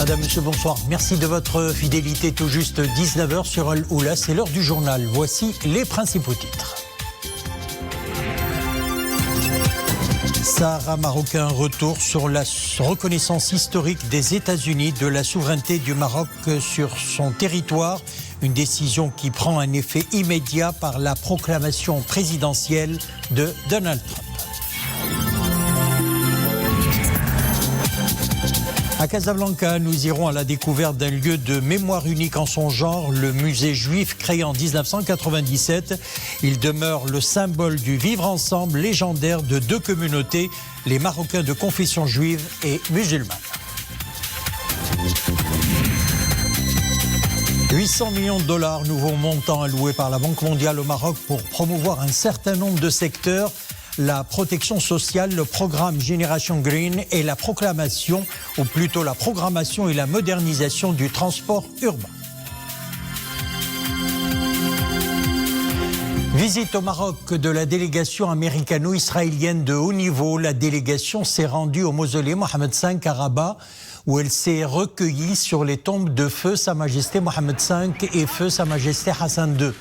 Madame, Monsieur, bonsoir. Merci de votre fidélité. Tout juste 19h sur Al-Oula, c'est l'heure du journal. Voici les principaux titres. Sahara marocain, retour sur la reconnaissance historique des États-Unis de la souveraineté du Maroc sur son territoire. Une décision qui prend un effet immédiat par la proclamation présidentielle de Donald Trump. À Casablanca, nous irons à la découverte d'un lieu de mémoire unique en son genre, le musée juif créé en 1997. Il demeure le symbole du vivre ensemble légendaire de deux communautés, les Marocains de confession juive et musulmane. 800 millions de dollars, nouveau montant alloué par la Banque mondiale au Maroc pour promouvoir un certain nombre de secteurs. La protection sociale, le programme Génération Green et la proclamation, ou plutôt la programmation et la modernisation du transport urbain. Visite au Maroc de la délégation américano-israélienne de haut niveau. La délégation s'est rendue au mausolée Mohammed V à Rabat, où elle s'est recueillie sur les tombes de feu Sa Majesté Mohammed V et feu Sa Majesté Hassan II.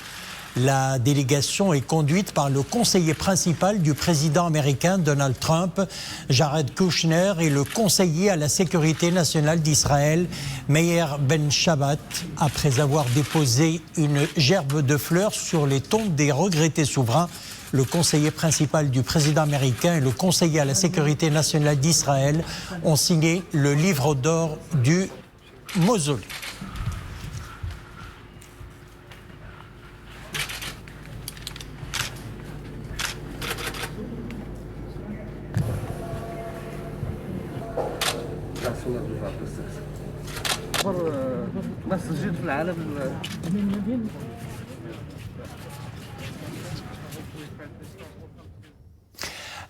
La délégation est conduite par le conseiller principal du président américain Donald Trump, Jared Kushner, et le conseiller à la sécurité nationale d'Israël, Meir Ben Shabbat, après avoir déposé une gerbe de fleurs sur les tombes des regrettés souverains. Le conseiller principal du président américain et le conseiller à la sécurité nationale d'Israël ont signé le livre d'or du mausolée.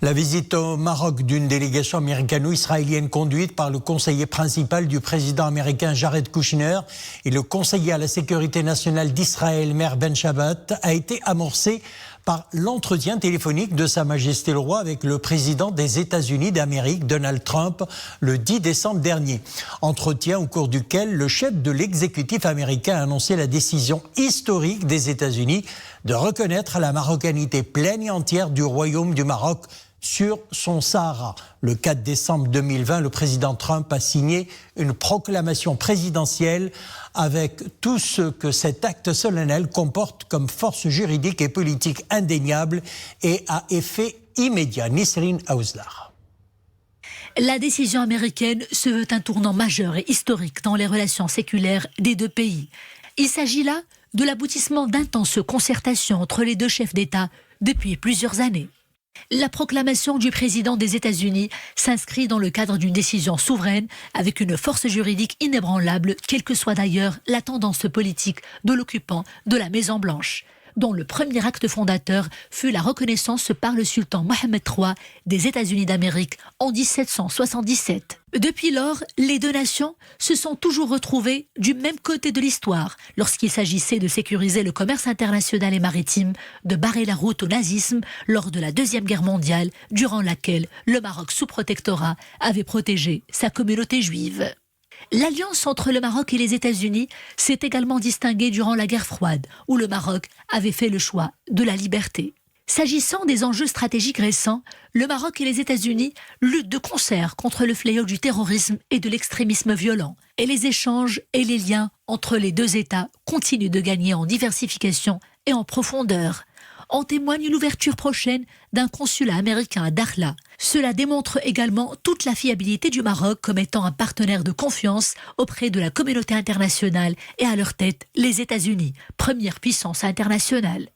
La visite au Maroc d'une délégation américano-israélienne conduite par le conseiller principal du président américain Jared Kushner et le conseiller à la sécurité nationale d'Israël, Meir Ben Shabbat, a été amorcée par l'entretien téléphonique de Sa Majesté le Roi avec le président des États-Unis d'Amérique, Donald Trump, le 10 décembre dernier. Entretien au cours duquel le chef de l'exécutif américain a annoncé la décision historique des États-Unis de reconnaître la marocanité pleine et entière du Royaume du Maroc sur son Sahara. Le 4 décembre 2020, le président Trump a signé une proclamation présidentielle avec tout ce que cet acte solennel comporte comme force juridique et politique indéniable et à effet immédiat. Nisrine Aouzlar. La décision américaine se veut un tournant majeur et historique dans les relations séculaires des deux pays. Il s'agit là de l'aboutissement d'intenses concertations entre les deux chefs d'État depuis plusieurs années. La proclamation du président des États-Unis s'inscrit dans le cadre d'une décision souveraine avec une force juridique inébranlable, quelle que soit d'ailleurs la tendance politique de l'occupant de la Maison-Blanche, dont le premier acte fondateur fut la reconnaissance par le sultan Mohammed III des États-Unis d'Amérique en 1777. Depuis lors, les deux nations se sont toujours retrouvées du même côté de l'histoire lorsqu'il s'agissait de sécuriser le commerce international et maritime, de barrer la route au nazisme lors de la Deuxième Guerre mondiale, durant laquelle le Maroc sous protectorat avait protégé sa communauté juive. L'alliance entre le Maroc et les États-Unis s'est également distinguée durant la guerre froide, où le Maroc avait fait le choix de la liberté. S'agissant des enjeux stratégiques récents, le Maroc et les États-Unis luttent de concert contre le fléau du terrorisme et de l'extrémisme violent. Et les échanges et les liens entre les deux États continuent de gagner en diversification et en profondeur. En témoigne l'ouverture prochaine d'un consulat américain à Dakhla. Cela démontre également toute la fiabilité du Maroc comme étant un partenaire de confiance auprès de la communauté internationale et à leur tête les États-Unis, première puissance internationale.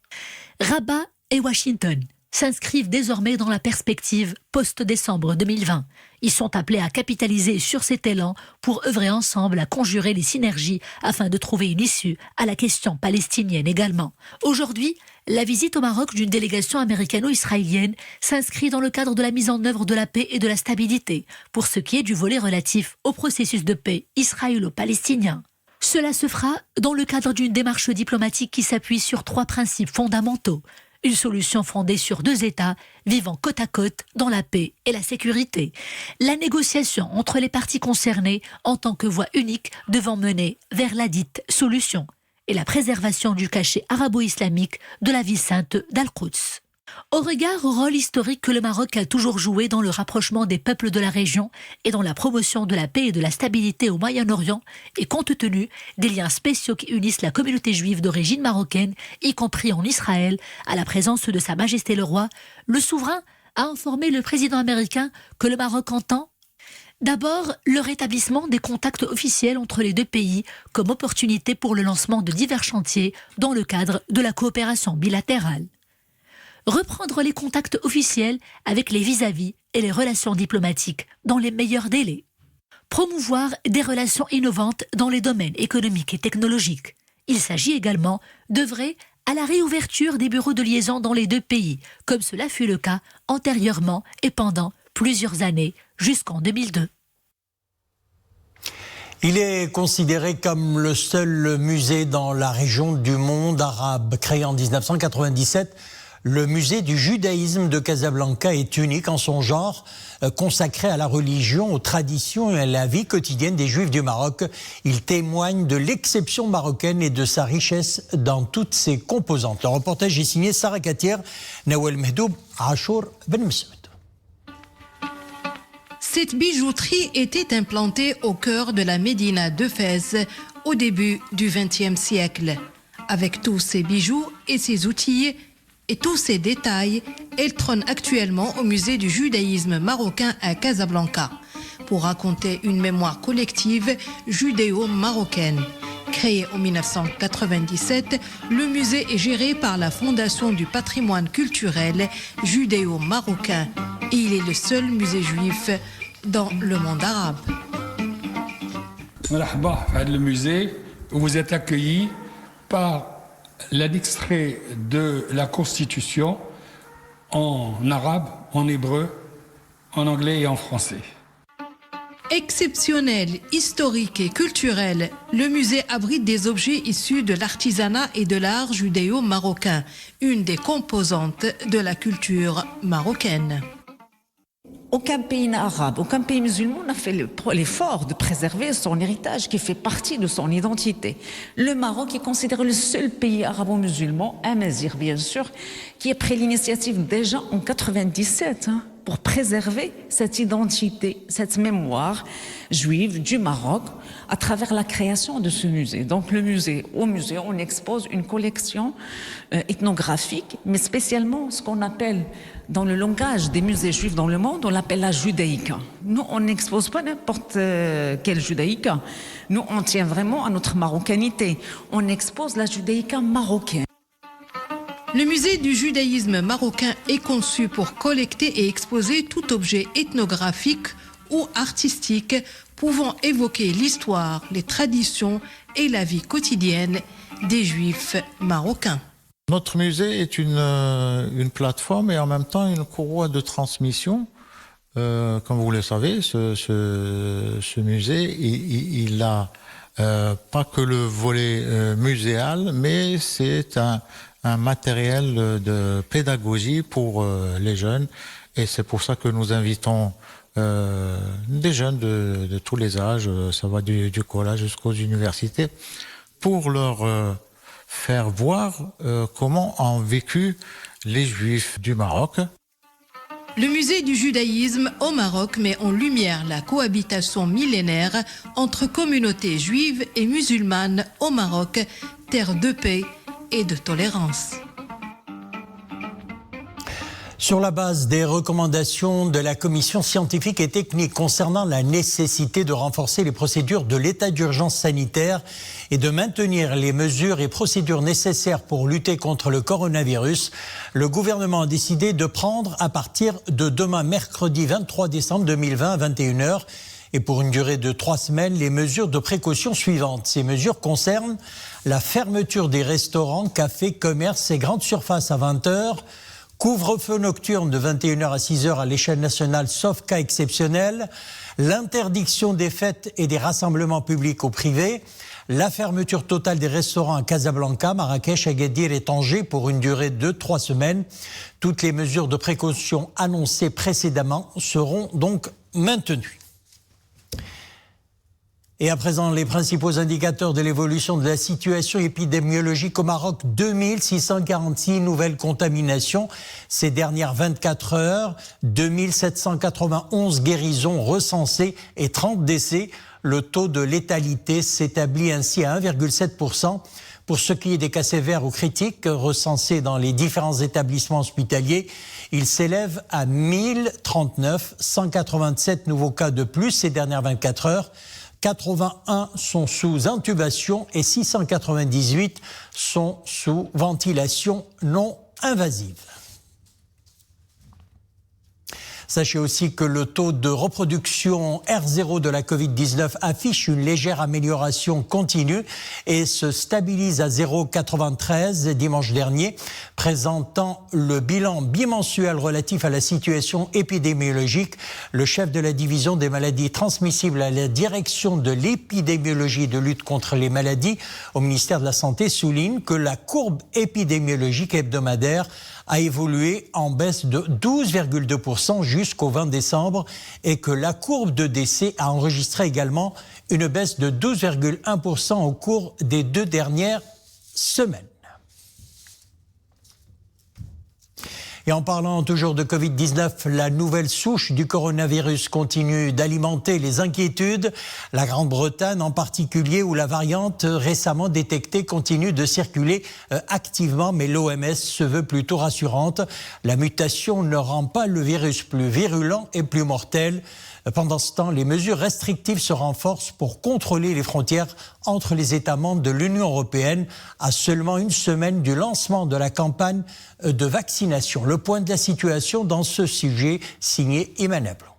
Rabat et Washington s'inscrivent désormais dans la perspective post-décembre 2020. Ils sont appelés à capitaliser sur cet élan pour œuvrer ensemble à conjurer les synergies afin de trouver une issue à la question palestinienne également. Aujourd'hui, la visite au Maroc d'une délégation américano-israélienne s'inscrit dans le cadre de la mise en œuvre de la paix et de la stabilité, pour ce qui est du volet relatif au processus de paix israélo-palestinien. Cela se fera dans le cadre d'une démarche diplomatique qui s'appuie sur 3 principes fondamentaux. Une solution fondée sur 2 États vivant côte à côte dans la paix et la sécurité. La négociation entre les parties concernées en tant que voie unique devant mener vers la dite solution et la préservation du cachet arabo-islamique de la ville sainte d'Al-Quds. Au regard au rôle historique que le Maroc a toujours joué dans le rapprochement des peuples de la région et dans la promotion de la paix et de la stabilité au Moyen-Orient, et compte tenu des liens spéciaux qui unissent la communauté juive d'origine marocaine, y compris en Israël, à la présence de Sa Majesté le Roi, le souverain a informé le président américain que le Maroc entend d'abord le rétablissement des contacts officiels entre les 2 pays comme opportunité pour le lancement de divers chantiers dans le cadre de la coopération bilatérale. Reprendre les contacts officiels avec les vis-à-vis et les relations diplomatiques dans les meilleurs délais. Promouvoir des relations innovantes dans les domaines économiques et technologiques. Il s'agit également d'œuvrer à la réouverture des bureaux de liaison dans les 2 pays, comme cela fut le cas antérieurement et pendant plusieurs années, jusqu'en 2002. Il est considéré comme le seul musée dans la région du monde arabe. Créé en 1997, le musée du judaïsme de Casablanca est unique en son genre, consacré à la religion, aux traditions et à la vie quotidienne des Juifs du Maroc. Il témoigne de l'exception marocaine et de sa richesse dans toutes ses composantes. Le reportage est signé Sarah Katier, Nawel Mehdoub, Achour Ben Messoud. Cette bijouterie était implantée au cœur de la Médina de Fès au début du XXe siècle. Avec tous ses bijoux et ses outils et tous ces détails, elle trône actuellement au musée du judaïsme marocain à Casablanca pour raconter une mémoire collective judéo-marocaine. Créé en 1997, le musée est géré par la Fondation du patrimoine culturel judéo-marocain et il est le seul musée juif dans le monde arabe. Le musée où vous êtes accueillis par l'extrait de la Constitution en arabe, en hébreu, en anglais et en français. Exceptionnel, historique et culturel, le musée abrite des objets issus de l'artisanat et de l'art judéo-marocain, une des composantes de la culture marocaine. Aucun pays arabe, aucun pays musulman n'a fait l'effort de préserver son héritage qui fait partie de son identité. Le Maroc est considéré le seul pays arabo-musulman, amazigh bien sûr, qui a pris l'initiative déjà en 1997 pour préserver cette identité, cette mémoire juive du Maroc à travers la création de ce musée. Donc au musée, on expose une collection ethnographique, mais spécialement ce qu'on appelle dans le langage des musées juifs dans le monde, on l'appelle la judaïka. Nous, on n'expose pas n'importe quelle judaïka. Nous, on tient vraiment à notre marocanité. On expose la judaïka marocaine. Le musée du judaïsme marocain est conçu pour collecter et exposer tout objet ethnographique ou artistique pouvant évoquer l'histoire, les traditions et la vie quotidienne des Juifs marocains. Notre musée est une plateforme et en même temps une courroie de transmission. Comme vous le savez, ce musée, il a pas que le volet muséal, mais c'est un matériel de pédagogie pour les jeunes. Et c'est pour ça que nous invitons des jeunes de tous les âges, ça va du collège jusqu'aux universités, pour leur faire voir comment ont vécu les Juifs du Maroc. Le musée du judaïsme au Maroc met en lumière la cohabitation millénaire entre communautés juives et musulmanes au Maroc, terre de paix et de tolérance. Sur la base des recommandations de la commission scientifique et technique concernant la nécessité de renforcer les procédures de l'état d'urgence sanitaire et de maintenir les mesures et procédures nécessaires pour lutter contre le coronavirus, le gouvernement a décidé de prendre à partir de demain, mercredi 23 décembre 2020 à 21h, et pour une durée de 3 semaines, les mesures de précaution suivantes. Ces mesures concernent la fermeture des restaurants, cafés, commerces et grandes surfaces à 20h, couvre-feu nocturne de 21h à 6h à l'échelle nationale, sauf cas exceptionnel, l'interdiction des fêtes et des rassemblements publics ou privés, la fermeture totale des restaurants à Casablanca, Marrakech, Agadir et Tanger pour une durée de 3 semaines. Toutes les mesures de précaution annoncées précédemment seront donc maintenues. Et à présent, les principaux indicateurs de l'évolution de la situation épidémiologique au Maroc. 2646 nouvelles contaminations ces dernières 24 heures, 2791 guérisons recensées et 30 décès. Le taux de létalité s'établit ainsi à 1,7%. Pour ce qui est des cas sévères ou critiques recensés dans les différents établissements hospitaliers, il s'élève à 1039, 187 nouveaux cas de plus ces dernières 24 heures. 81 sont sous intubation et 698 sont sous ventilation non invasive. Sachez aussi que le taux de reproduction R0 de la Covid-19 affiche une légère amélioration continue et se stabilise à 0,93 dimanche dernier, présentant le bilan bimensuel relatif à la situation épidémiologique. Le chef de la division des maladies transmissibles à la direction de l'épidémiologie et de lutte contre les maladies au ministère de la Santé souligne que la courbe épidémiologique hebdomadaire a évolué en baisse de 12,2% jusqu'au 20 décembre et que la courbe de décès a enregistré également une baisse de 12,1% au cours des 2 dernières semaines. Et en parlant toujours de Covid-19, la nouvelle souche du coronavirus continue d'alimenter les inquiétudes. La Grande-Bretagne en particulier, où la variante récemment détectée continue de circuler activement, mais l'OMS se veut plutôt rassurante. La mutation ne rend pas le virus plus virulent et plus mortel. Pendant ce temps, les mesures restrictives se renforcent pour contrôler les frontières entre les États membres de l'Union européenne à seulement une semaine du lancement de la campagne de vaccination. Le point de la situation dans ce sujet, signé Iman Ablo.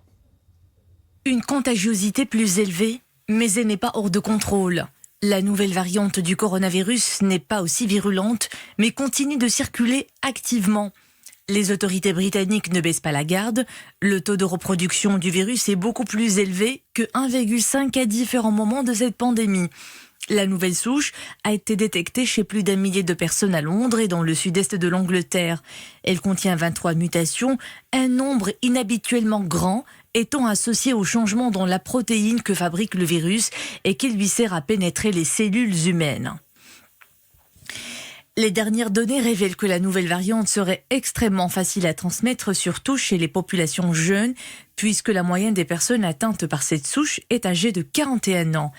Une contagiosité plus élevée, mais elle n'est pas hors de contrôle. La nouvelle variante du coronavirus n'est pas aussi virulente, mais continue de circuler activement. Les autorités britanniques ne baissent pas la garde. Le taux de reproduction du virus est beaucoup plus élevé que 1,5 à différents moments de cette pandémie. La nouvelle souche a été détectée chez plus d'1 millier de personnes à Londres et dans le sud-est de l'Angleterre. Elle contient 23 mutations, un nombre inhabituellement grand étant associé au changement dans la protéine que fabrique le virus et qui lui sert à pénétrer les cellules humaines. Les dernières données révèlent que la nouvelle variante serait extrêmement facile à transmettre, surtout chez les populations jeunes, puisque la moyenne des personnes atteintes par cette souche est âgée de 41 ans.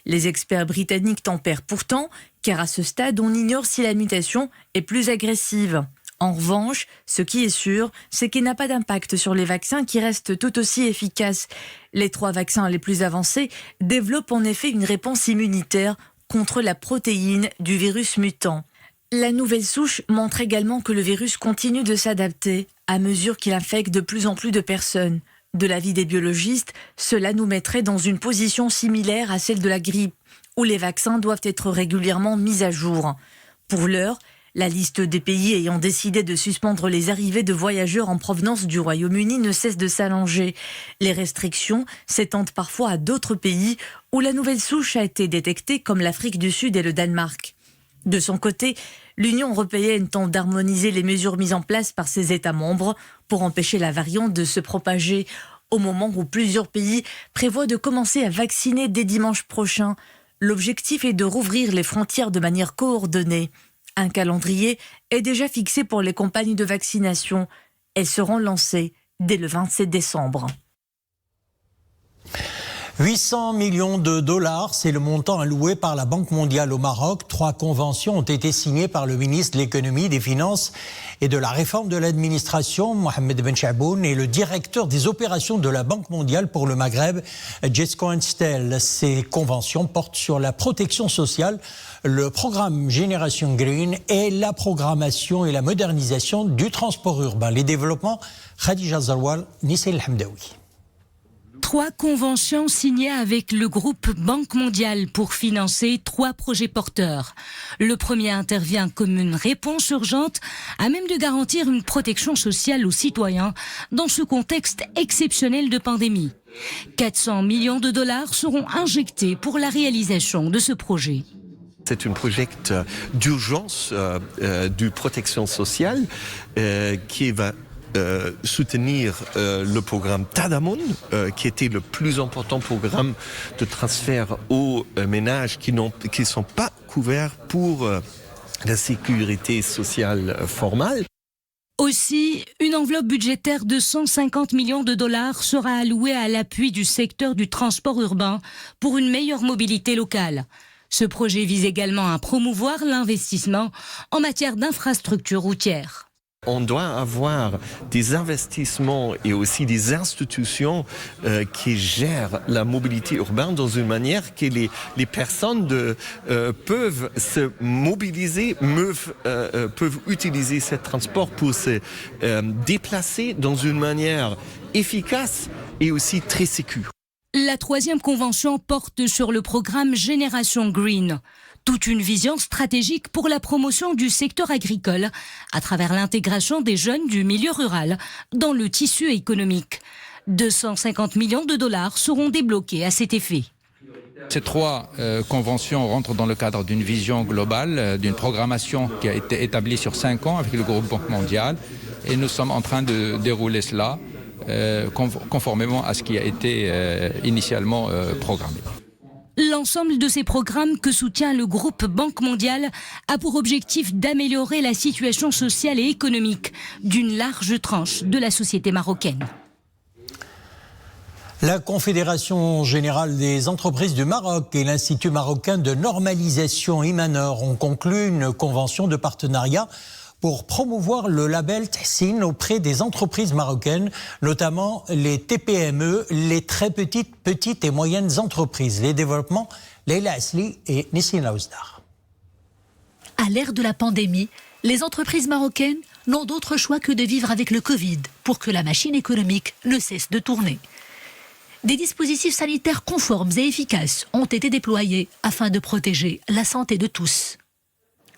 Les experts britanniques tempèrent pourtant, car à ce stade, on ignore si la mutation est plus agressive. En revanche, ce qui est sûr, c'est qu'il n'a pas d'impact sur les vaccins qui restent tout aussi efficaces. Les 3 vaccins les plus avancés développent en effet une réponse immunitaire contre la protéine du virus mutant. La nouvelle souche montre également que le virus continue de s'adapter à mesure qu'il infecte de plus en plus de personnes. De l'avis des biologistes, cela nous mettrait dans une position similaire à celle de la grippe, où les vaccins doivent être régulièrement mis à jour. Pour l'heure, la liste des pays ayant décidé de suspendre les arrivées de voyageurs en provenance du Royaume-Uni ne cesse de s'allonger. Les restrictions s'étendent parfois à d'autres pays où la nouvelle souche a été détectée, comme l'Afrique du Sud et le Danemark. De son côté, l'Union européenne tente d'harmoniser les mesures mises en place par ses États membres pour empêcher la variante de se propager, au moment où plusieurs pays prévoient de commencer à vacciner dès dimanche prochain. L'objectif est de rouvrir les frontières de manière coordonnée. Un calendrier est déjà fixé pour les campagnes de vaccination. Elles seront lancées dès le 27 décembre. 800 millions de dollars, c'est le montant alloué par la Banque mondiale au Maroc. 3 conventions ont été signées par le ministre de l'économie, des finances et de la réforme de l'administration, Mohamed Ben Chaboun, et le directeur des opérations de la Banque mondiale pour le Maghreb, Jesco Anstel. Ces conventions portent sur la protection sociale, le programme Génération Green et la programmation et la modernisation du transport urbain. Les développements, Khadija Zarwal, Nissel Hamdaoui. 3 conventions signées avec le groupe Banque mondiale pour financer 3 projets porteurs. Le premier intervient comme une réponse urgente à même de garantir une protection sociale aux citoyens dans ce contexte exceptionnel de pandémie. 400 millions de dollars seront injectés pour la réalisation de ce projet. C'est un projet d'urgence de protection sociale qui va soutenir le programme Tadamon, qui était le plus important programme de transfert aux ménages qui ne sont pas couverts pour la sécurité sociale formelle. Aussi, une enveloppe budgétaire de 150 millions de dollars sera allouée à l'appui du secteur du transport urbain pour une meilleure mobilité locale. Ce projet vise également à promouvoir l'investissement en matière d'infrastructures routières. On doit avoir des investissements et aussi des institutions qui gèrent la mobilité urbaine dans une manière que les personnes peuvent se mobiliser, peuvent utiliser ce transport pour se déplacer dans une manière efficace et aussi très sécure. La 3e convention porte sur le programme Génération Green. Toute une vision stratégique pour la promotion du secteur agricole à travers l'intégration des jeunes du milieu rural dans le tissu économique. 250 millions de dollars seront débloqués à cet effet. Ces 3 conventions rentrent dans le cadre d'une vision globale, d'une programmation qui a été établie sur 5 ans avec le groupe Banque mondiale. Et nous sommes en train de dérouler cela conformément à ce qui a été initialement programmé. L'ensemble de ces programmes que soutient le groupe Banque mondiale a pour objectif d'améliorer la situation sociale et économique d'une large tranche de la société marocaine. La Confédération générale des entreprises du Maroc et l'Institut marocain de normalisation Imanor ont conclu une convention de partenariat pour promouvoir le label Tahsin auprès des entreprises marocaines, notamment les TPME, les très petites et moyennes entreprises. Les développements, Leila Asli et Nissina Ozdar. À l'ère de la pandémie, les entreprises marocaines n'ont d'autre choix que de vivre avec le Covid pour que la machine économique ne cesse de tourner. Des dispositifs sanitaires conformes et efficaces ont été déployés afin de protéger la santé de tous.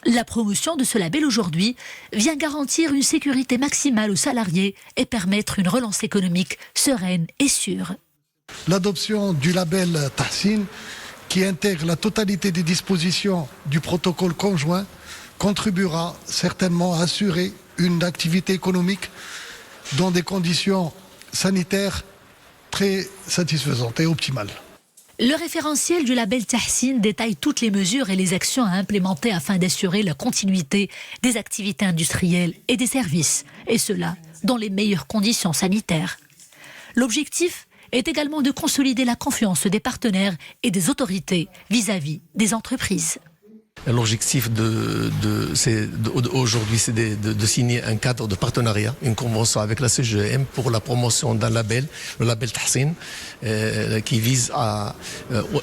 La promotion de ce label aujourd'hui vient garantir une sécurité maximale aux salariés et permettre une relance économique sereine et sûre. L'adoption du label Tahsin, qui intègre la totalité des dispositions du protocole conjoint, contribuera certainement à assurer une activité économique dans des conditions sanitaires très satisfaisantes et optimales. Le référentiel du label Tahsin détaille toutes les mesures et les actions à implémenter afin d'assurer la continuité des activités industrielles et des services, et cela dans les meilleures conditions sanitaires. L'objectif est également de consolider la confiance des partenaires et des autorités vis-à-vis des entreprises. L'objectif aujourd'hui, c'est de signer un cadre de partenariat, une convention avec la CGM pour la promotion d'un label, le label Tahsin, qui vise à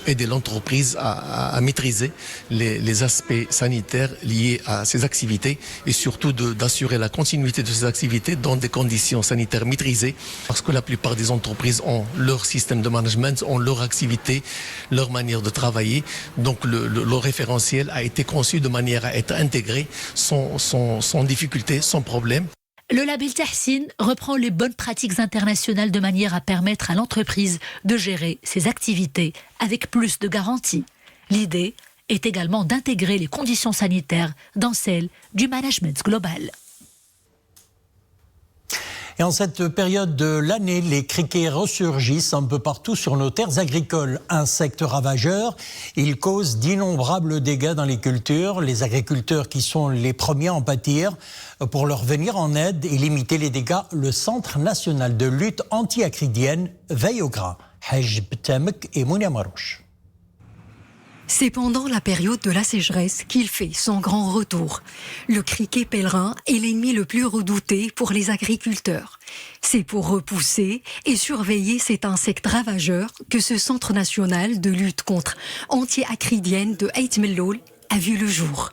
aider l'entreprise à maîtriser les aspects sanitaires liés à ses activités et surtout d'assurer la continuité de ces activités dans des conditions sanitaires maîtrisées, parce que la plupart des entreprises ont leur système de management, ont leur activité, leur manière de travailler. Donc le référentiel a été conçu de manière à être intégré sans difficulté, sans problème. Le label Tahsin reprend les bonnes pratiques internationales de manière à permettre à l'entreprise de gérer ses activités avec plus de garanties. L'idée est également d'intégrer les conditions sanitaires dans celles du management global. Et en cette période de l'année, les criquets ressurgissent un peu partout sur nos terres agricoles. Insectes ravageurs, ils causent d'innombrables dégâts dans les cultures. Les agriculteurs qui sont les premiers à en pâtir. Pour leur venir en aide et limiter les dégâts, le Centre national de lutte anti-acridienne veille au grain. Haj Btamek et Mounia Marouche. C'est pendant la période de la sécheresse qu'il fait son grand retour. Le criquet pèlerin est l'ennemi le plus redouté pour les agriculteurs. C'est pour repousser et surveiller cet insecte ravageur que ce Centre national de lutte contre anti-acridienne de Ait Melloul a vu le jour.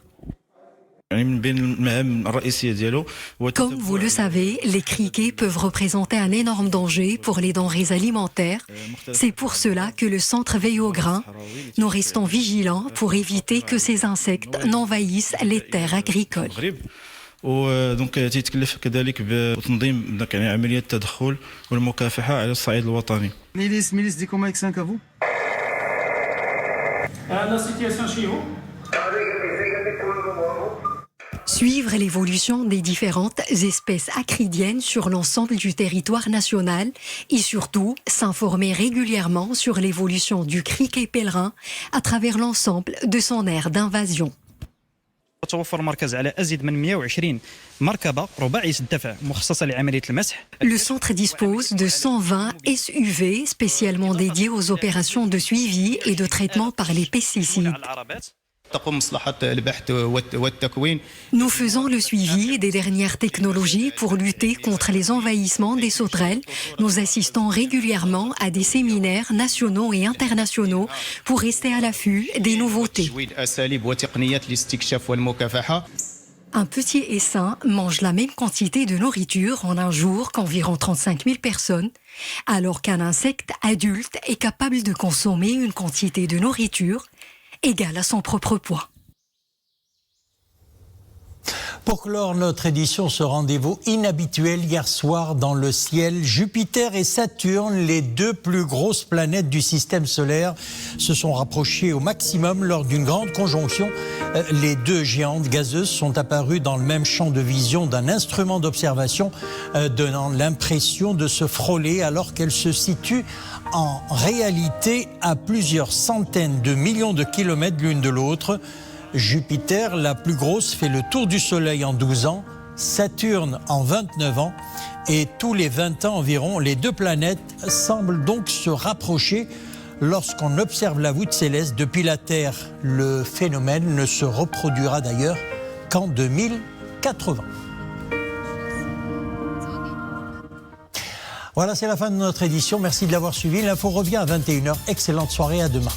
Comme vous le savez, les criquets peuvent représenter un énorme danger pour les denrées alimentaires. C'est pour cela que le centre veille au grain. Nous restons vigilants pour éviter que ces insectes n'envahissent les terres agricoles. ودونك تيتكلف كذلك بتنظيم عمليات التدخل والمكافحه على الصعيد الوطني. ميليس دي كوما اكسان كافو. La situation chez vous? Suivre l'évolution des différentes espèces acridiennes sur l'ensemble du territoire national et surtout s'informer régulièrement sur l'évolution du criquet pèlerin à travers l'ensemble de son aire d'invasion. توفر المركز على أزيد من 120 مركبة رباعية الدفع مخصصة لعملية المسح. Le centre dispose de 120 SUV spécialement dédiés aux opérations de suivi et de traitement par les pesticides. Nous faisons le suivi des dernières technologies pour lutter contre les envahissements des sauterelles. Nous assistons régulièrement à des séminaires nationaux et internationaux pour rester à l'affût des nouveautés. Un petit essaim mange la même quantité de nourriture en un jour qu'environ 35 000 personnes, alors qu'un insecte adulte est capable de consommer une quantité de nourriture égale à son propre poids. Pour clore notre édition, ce rendez-vous inhabituel hier soir dans le ciel, Jupiter et Saturne, les deux plus grosses planètes du système solaire, se sont rapprochées au maximum lors d'une grande conjonction. Les deux géantes gazeuses sont apparues dans le même champ de vision d'un instrument d'observation, donnant l'impression de se frôler alors qu'elles se situent en réalité à plusieurs centaines de millions de kilomètres l'une de l'autre. Jupiter, la plus grosse, fait le tour du Soleil en 12 ans, Saturne en 29 ans, et tous les 20 ans environ, les deux planètes semblent donc se rapprocher lorsqu'on observe la voûte céleste depuis la Terre. Le phénomène ne se reproduira d'ailleurs qu'en 2080. Voilà, c'est la fin de notre édition. Merci de l'avoir suivi. L'info revient à 21h. Excellente soirée, à demain.